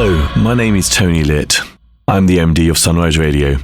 Hello, my name is Tony Litt. I'm the MD of Sunrise Radio,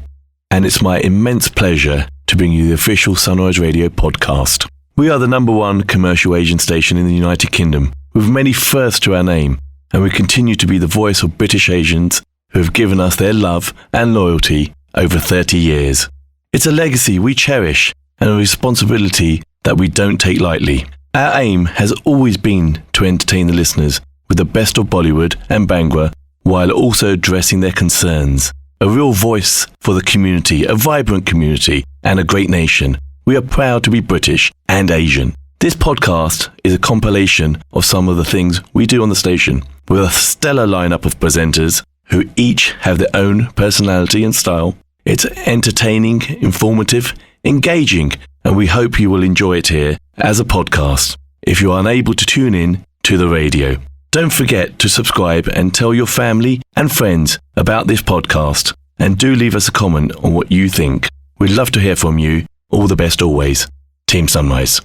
and it's my immense pleasure to bring you the official Sunrise Radio podcast. We are the #1 commercial Asian station in the United Kingdom, with many firsts to our name, and we continue to be the voice of British Asians who have given us their love and loyalty over 30 years. It's a legacy we cherish and a responsibility that we don't take lightly. Our aim has always been to entertain the listeners with the best of Bollywood and Bhangra, while also addressing their concerns. A real voice for the community, a vibrant community, and a great nation. We are proud to be British and Asian. This podcast is a compilation of some of the things we do on the station, with a stellar lineup of presenters who each have their own personality and style. It's entertaining, informative, engaging, and we hope you will enjoy it here as a podcast if you are unable to tune in to the radio. Don't forget to subscribe and tell your family and friends about this podcast. And do leave us a comment on what you think. We'd love to hear from you. All the best always. Team Sunrise.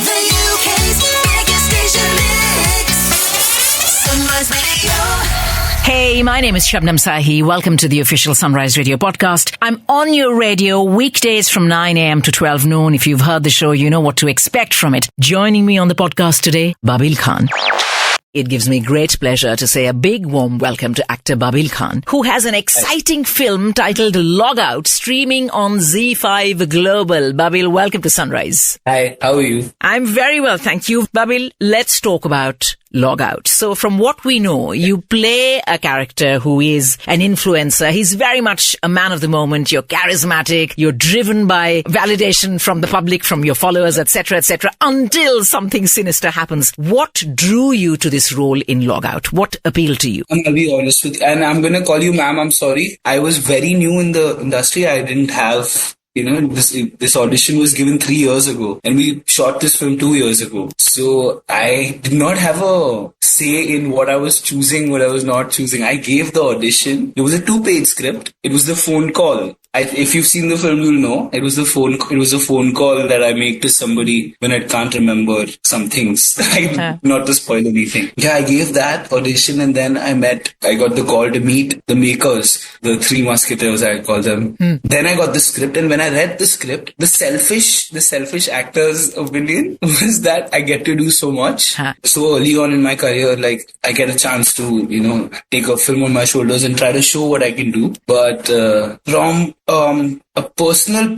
The UK's biggest station mix. Sunrise Radio. Hey, my name is Shabnam Sahi. Welcome to the official Sunrise Radio podcast. I'm on your radio weekdays from 9 a.m. to 12 noon. If you've heard the show, you know what to expect from it. Joining me on the podcast today, Babil Khan. It gives me great pleasure to say a big warm welcome to actor Babil Khan, who has an exciting film titled Logout streaming on ZEE5 Global. Babil, welcome to Sunrise. Hi, how are you? I'm very well, thank you. Babil, let's talk about Logout. So from what we know, you play a character who is an influencer. He's very much a man of the moment. You're charismatic. You're driven by validation from the public, from your followers, etc., until something sinister happens. What drew you to this role in Logout? What appealed to you? I'm going to be honest with you, and I'm going to call you ma'am. I'm sorry. I was very new in the industry. I didn't have... this audition was given 3 years ago, and we shot this film 2 years ago. So I did not have a say in what I was choosing, what I was not choosing. I gave the audition. It was a 2-page script. It was the phone call. If you've seen the film, you'll know. It was a phone call that I make to somebody when I can't remember some things. Not to spoil anything. Yeah, I gave that audition, and then I got the call to meet the makers, the 3 musketeers, I call them. Then I got the script, and when I read the script, the selfish actor's opinion was that I get to do so much. So early on in my career, like, I get a chance to, take a film on my shoulders and try to show what I can do. But from a personal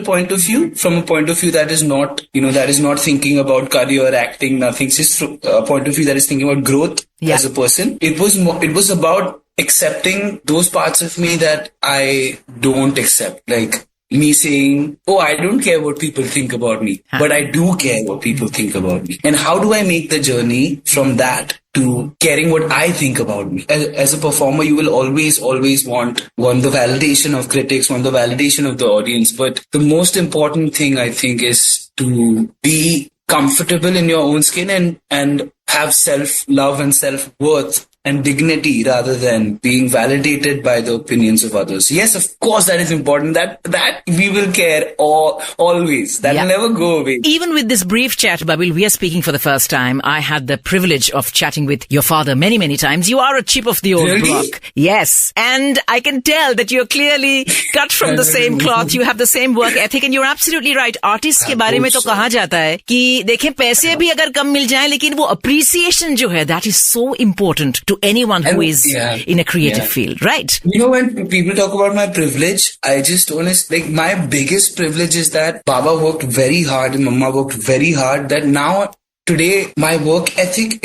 point of view, from a point of view that is not, that is not thinking about career, acting, nothing, just from a point of view that is thinking about growth as a person. It was about accepting those parts of me that I don't accept. Like me saying, oh, I don't care what people think about me, but I do care what people think about me. And how do I make the journey from that to caring what I think about me? As a performer, you will always want the validation of critics, want the validation of the audience. But the most important thing, I think, is to be comfortable in your own skin and have self-love and self-worth and dignity rather than being validated by the opinions of others. Yes, of course, that is important. That we will care always. That will never go away. Even with this brief chat, Babil, we are speaking for the first time. I had the privilege of chatting with your father many, many times. You are a chip of the old block. Yes. And I can tell that you're clearly cut from the same cloth. You have the same work ethic, and you're absolutely right. Artists के बारे में तो कहा जाता है कि देखें पैसे भी अगर कम मिल जाए, लेकिन वो appreciation जो है, that is so important to anyone who is in a creative field, right? When people talk about my privilege, I just my biggest privilege is that Baba worked very hard and Mama worked very hard, that now today my work ethic,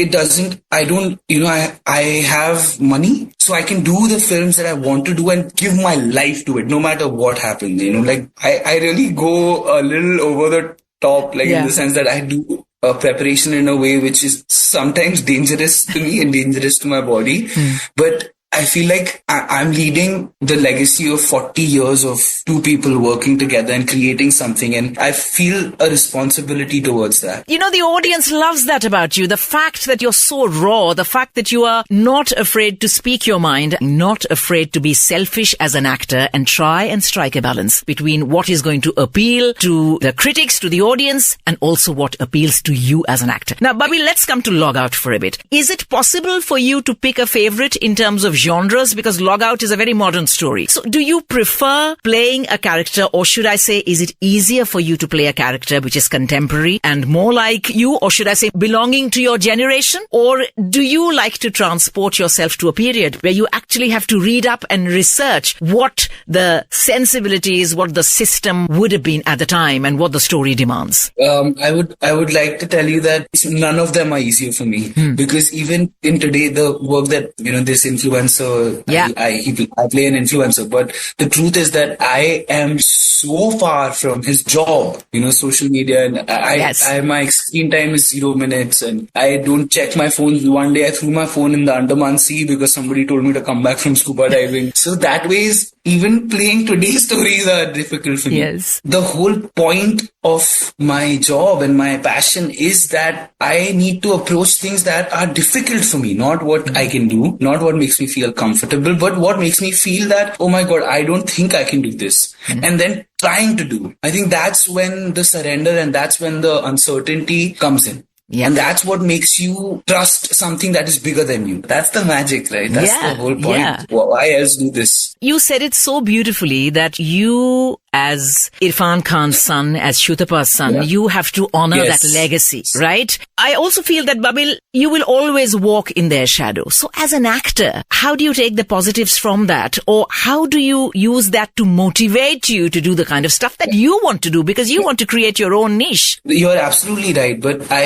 I have money, so I can do the films that I want to do and give my life to it no matter what happens. I really go a little over the top, in the sense that I do a preparation in a way which is sometimes dangerous to me and dangerous to my body. But I feel like I'm leading the legacy of 40 years of two people working together and creating something. And I feel a responsibility towards that. You know, the audience loves that about you. The fact that you're so raw, the fact that you are not afraid to speak your mind, not afraid to be selfish as an actor and try and strike a balance between what is going to appeal to the critics, to the audience, and also what appeals to you as an actor. Now, Babil, let's come to Logout for a bit. Is it possible for you to pick a favorite in terms of genres? Because Logout is a very modern story. So do you prefer playing a character, or should I say, is it easier for you to play a character which is contemporary and more like you, or should I say belonging to your generation? Or do you like to transport yourself to a period where you actually have to read up and research what the sensibilities, what the system would have been at the time and what the story demands? I would like to tell you that none of them are easier for me, because even in today, the work that, this influencer, I play an influencer, but the truth is that I am so far from his job, social media, and my screen time is 0 minutes, and I don't check my phone. One day I threw my phone in the Andaman Sea because somebody told me to come back from scuba diving. So that way, even playing today's stories are difficult for me. Yes. The whole point of my job and my passion is that I need to approach things that are difficult for me, not what I can do, not what makes me feel comfortable, but what makes me feel that, oh my God, I don't think I can do this. And then trying to do. I think that's when the surrender and that's when the uncertainty comes in. Yeah. And that's what makes you trust something that is bigger than you. That's the magic, right? That's the whole point. Yeah. Why else do this? You said it so beautifully that you, as Irfan Khan's son, as Shutapa's son, you have to honor that legacy, right? I also feel that, Babil, you will always walk in their shadow. So as an actor, how do you take the positives from that? Or how do you use that to motivate you to do the kind of stuff that you want to do? Because you want to create your own niche. You're absolutely right. But I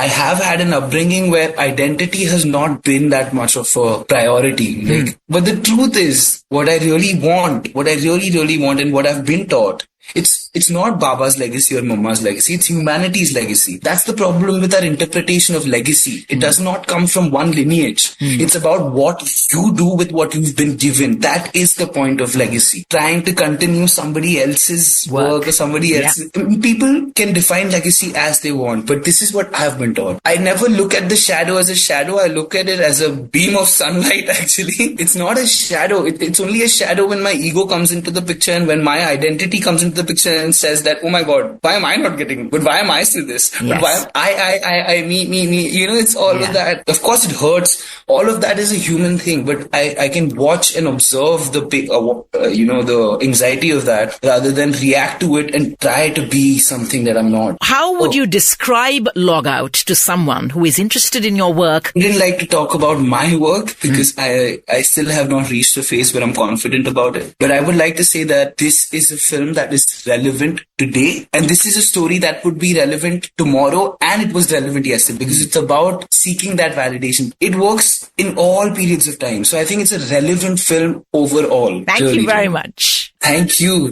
have had an upbringing where identity has not been that much of a priority. But the truth is, what I really want, and what I've been taught, it's not Baba's legacy or Mama's legacy. It's humanity's legacy. That's the problem with our interpretation of legacy. It does not come from one lineage. It's about what you do with what you've been given. That is the point of legacy. Trying to continue somebody else's work or somebody else's. People can define legacy as they want, but this is what I've been taught. I never look at the shadow as a shadow. I look at it as a beam of sunlight, actually. It's not a shadow. It's only a shadow when my ego comes into the picture and when my identity comes into the picture and says that, oh my God, why am I not getting it? But why am I still this? Yes. But why am I, me, it's all of that. Of course it hurts. All of that is a human thing, but I can watch and observe the anxiety of that rather than react to it and try to be something that I'm not. How would you describe Logout to someone who is interested in your work? I didn't like to talk about my work because I still have not reached a phase where I'm confident about it. But I would like to say that this is a film that is relevant today, and this is a story that would be relevant tomorrow, and it was relevant yesterday because it's about seeking that validation. It works in all periods of time. So I think it's a relevant film overall. Thank you very much. Thank you.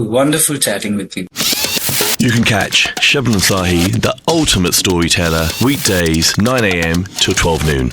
Wonderful chatting with you. You can catch Shabnam, the ultimate storyteller, weekdays 9 a.m. till 12 noon.